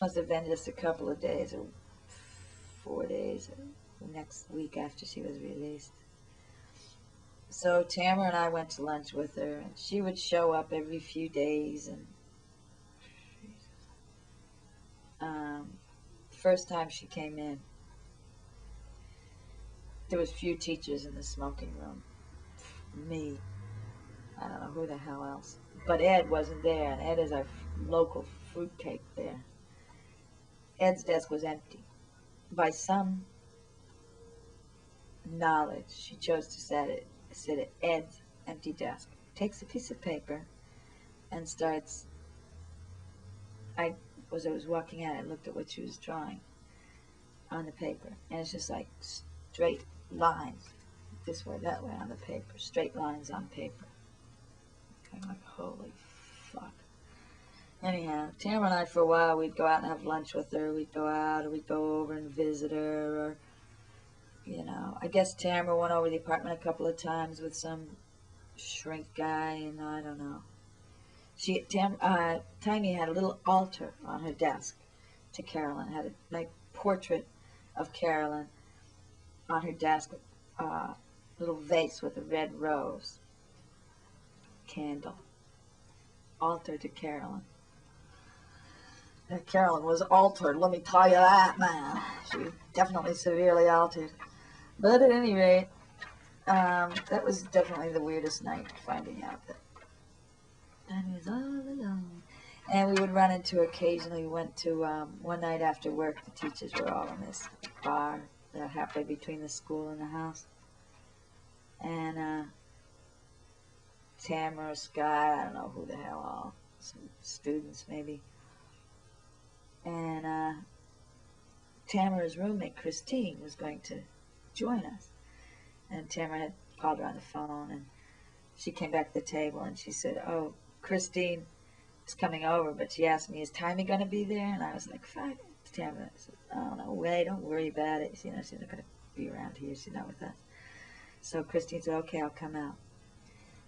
Must have been just a couple of days or 4 days or the next week after she was released. So Tamara and I went to lunch with her, and she would show up every few days. And first time she came in, there was few teachers in the smoking room. Me, I don't know who the hell else. But Ed wasn't there, and Ed is our local fruitcake there. Ed's desk was empty. By some knowledge, she chose to sit at Ed's empty desk. Takes a piece of paper and starts. I was walking out, I looked at what she was drawing on the paper, and it's just like straight lines, this way, that way on the paper, straight lines on paper. I'm like, holy fuck. Anyhow, Tamara and I, for a while, we'd go out and have lunch with her. We'd go out, or we'd go over and visit her, or, you know, I guess Tamara went over the apartment a couple of times with some shrink guy, and I don't know. Tiny had a little altar on her desk to Carolyn. Had a like portrait of Carolyn on her desk, little vase with a red rose, candle, altar to Carolyn. And Carolyn was altered, let me tell you that, man. She was definitely severely altered. But at any rate, that was definitely the weirdest night, finding out that Danny was all alone. And we would run into occasionally. We went to, one night after work, the teachers were all in this bar halfway between the school and the house. And Tamara, Scott, I don't know who the hell all, some students maybe. And Tamara's roommate, Christine, was going to join us. And Tamara had called her on the phone, and she came back to the table, and she said, oh, Christine is coming over, but she asked me, is Timmy going to be there? And I was like, fuck. Tamara said, oh, no way, don't worry about it. You know, she's not going to be around here. She's not with us. So Christine said, okay, I'll come out.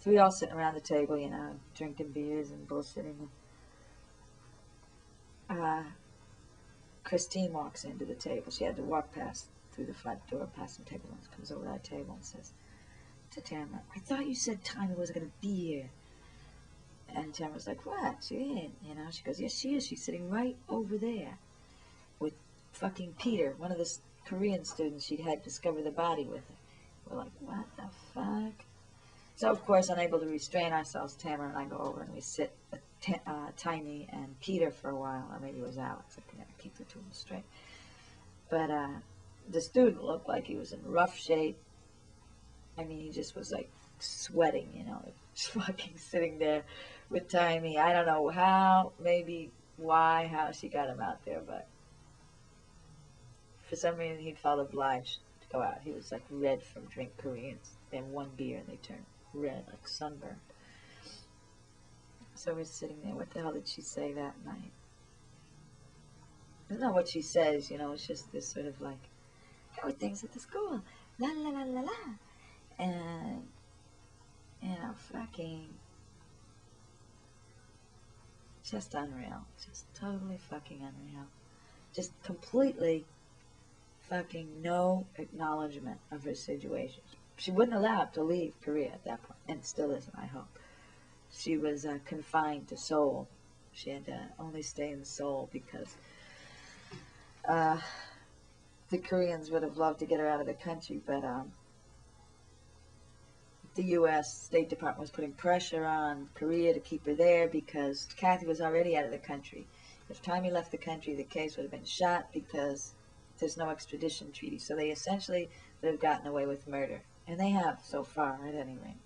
So we all sitting around the table, you know, drinking beers and bullshitting. Christine walks into the table. She had to walk through the front door, past some table, and comes over to our table and says to Tamara, I thought you said Tamara wasn't going to be here. And Tamara's like, what? She ain't, you know. She goes, yes, she is. She's sitting right over there with fucking Peter, one of the Korean students she'd had discover the body with her. We're like, what the fuck? So, of course, unable to restrain ourselves, Tamara and I go over and we sit with Tiny and Peter for a while. Or maybe it was Alex. I can never keep the two of them straight. But the student looked like he was in rough shape. I mean, he just was like sweating, you know, just fucking sitting there with Tiny. I don't know how, maybe why, how she got him out there, but for some reason he felt obliged to go out. He was like red from drink Koreans. They had one beer and they turned red, like sunburned. So we're sitting there. What the hell did she say that night? I don't know what she says, you know. It's just this sort of like, how are things at the school? La la la la la. And, you know, fucking, just unreal. Just totally fucking unreal. Just completely fucking no acknowledgement of her situation. She wouldn't allow it to leave Korea at that point, and still isn't, I hope. She was confined to Seoul. She had to only stay in Seoul because the Koreans would have loved to get her out of the country, but the U.S. State Department was putting pressure on Korea to keep her there because Kathy was already out of the country. If Tommy left the country, the case would have been shot because there's no extradition treaty. So they essentially would have gotten away with murder. And they have so far, at any rate.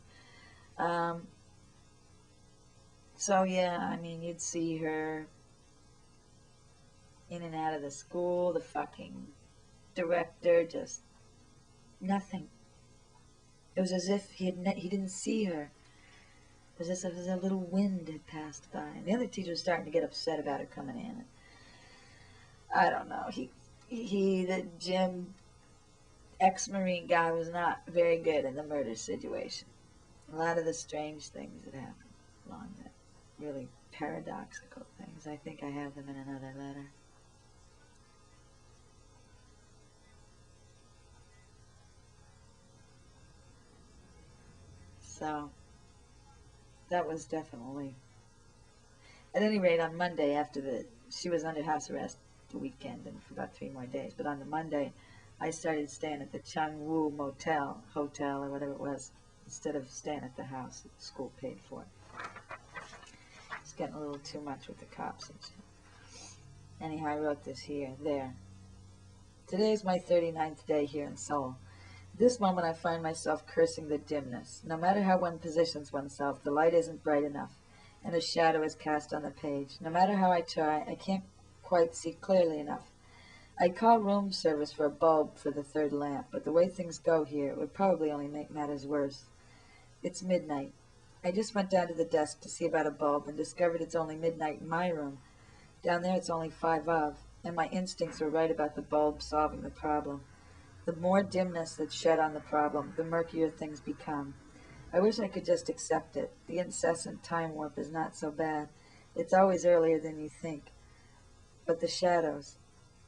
So, yeah, I mean, you'd see her in and out of the school, the fucking director, just nothing. It was as if he didn't see her. It was as if a little wind had passed by. And the other teacher was starting to get upset about her coming in. I don't know. The Jim ex-Marine guy was not very good in the murder situation. A lot of the strange things that happened along that really paradoxical things. I think I have them in another letter. So that was definitely. At any rate, on Monday, she was under house arrest the weekend and for about 3 more days. But on the Monday, I started staying at the Changwu hotel, or whatever it was, instead of staying at the house that the school paid for. It's getting a little too much with the cops. Anyhow, I wrote this there. Today is my 39th day here in Seoul. At this moment I find myself cursing the dimness. No matter how one positions oneself, the light isn't bright enough, and a shadow is cast on the page. No matter how I try, I can't quite see clearly enough. I'd call room service for a bulb for the third lamp, but the way things go here, it would probably only make matters worse. It's midnight. I just went down to the desk to see about a bulb and discovered it's only midnight in my room. Down there it's only 5 of, and my instincts were right about the bulb solving the problem. The more dimness that's shed on the problem, the murkier things become. I wish I could just accept it. The incessant time warp is not so bad. It's always earlier than you think. But the shadows.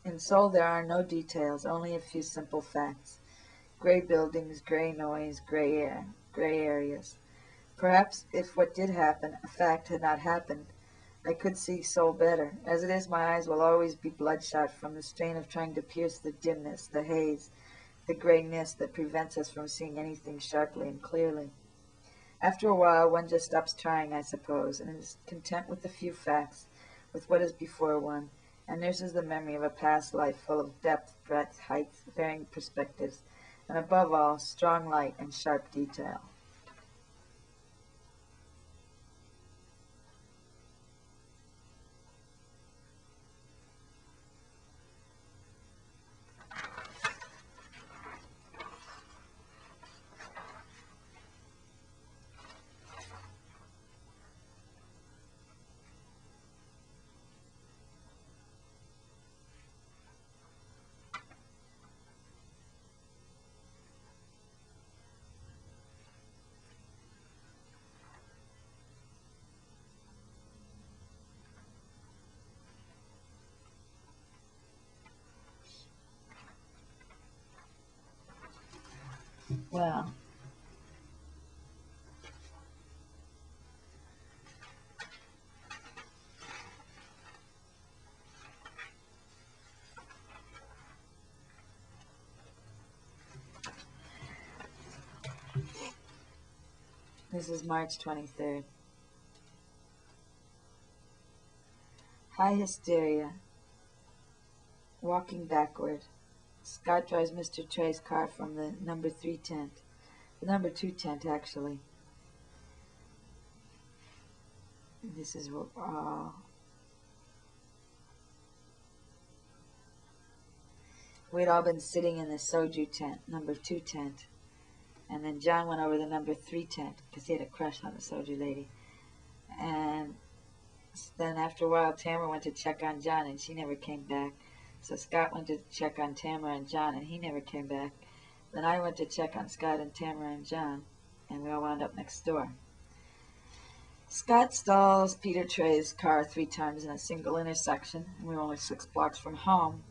In Seoul there are no details, only a few simple facts. Gray buildings, gray noise, gray air, gray areas. Perhaps if what did happen, a fact, had not happened, I could see Seoul better. As it is, my eyes will always be bloodshot from the strain of trying to pierce the dimness, the haze, the grayness that prevents us from seeing anything sharply and clearly. After a while, one just stops trying, I suppose, and is content with the few facts, with what is before one, and nurses the memory of a past life full of depth, breadth, height, varying perspectives, and above all, strong light and sharp detail. Well, this is March 23rd. High hysteria. Walking backward. Scott drives Mr. Trey's car from the number 3 tent. The number 2 tent, actually. This is we'd all been sitting in the soju tent, number 2 tent. And then John went over the number 3 tent because he had a crush on the soju lady. And then after a while, Tamara went to check on John, and she never came back. So Scott went to check on Tamara and John, and he never came back. Then I went to check on Scott and Tamara and John, and we all wound up next door. Scott stalls Peter Trey's car 3 times in a single intersection, and we were only 6 blocks from home.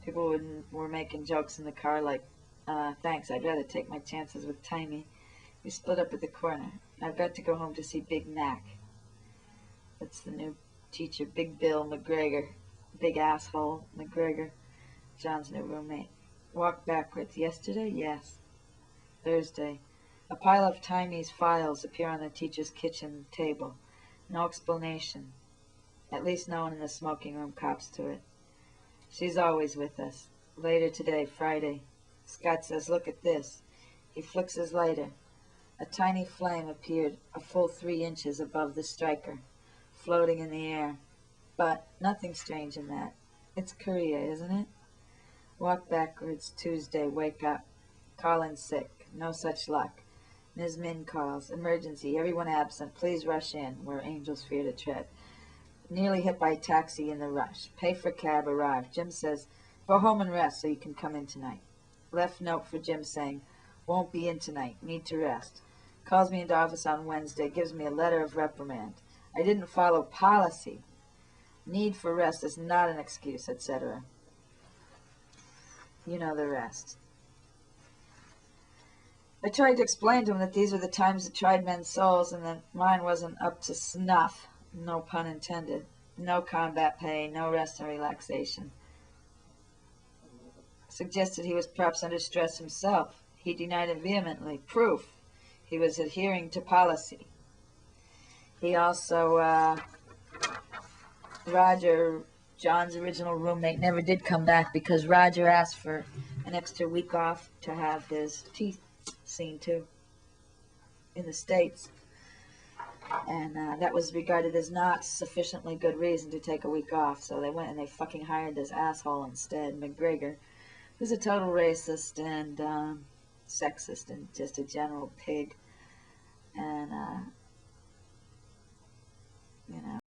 People were making jokes in the car like, thanks, I'd rather take my chances with Timey. We split up at the corner. I've got to go home to see Big Mac. That's the new teacher, Big Bill McGregor. Big asshole McGregor. John's new roommate. Walked backwards. Yesterday? Yes. Thursday. A pile of Timey's files appear on the teacher's kitchen table. No explanation. At least no one in the smoking room cops to it. She's always with us. Later today, Friday. Scott says, look at this. He flicks his lighter. A tiny flame appeared a full 3 inches above the striker, floating in the air. But nothing strange in that. It's Korea, isn't it? Walk backwards, Tuesday, wake up. Call in sick. No such luck. Ms. Min calls. Emergency. Everyone absent. Please rush in, where angels fear to tread. Nearly hit by taxi in the rush. Pay for cab, arrive. Jim says, go home and rest so you can come in tonight. Left note for Jim saying, won't be in tonight. Need to rest. Calls me into office on Wednesday. Gives me a letter of reprimand. I didn't follow policy. Need for rest is not an excuse, etc. You know the rest. I tried to explain to him that these were the times that tried men's souls and that mine wasn't up to snuff, no pun intended. No combat pay, no rest and relaxation. Suggested he was perhaps under stress himself. He denied it vehemently. Proof. He was adhering to policy. He also, Roger, John's original roommate, never did come back because Roger asked for an extra week off to have his teeth seen too in the States. And that was regarded as not sufficiently good reason to take a week off. So they went and they fucking hired this asshole instead, McGregor, who's a total racist and sexist and just a general pig. And, you know.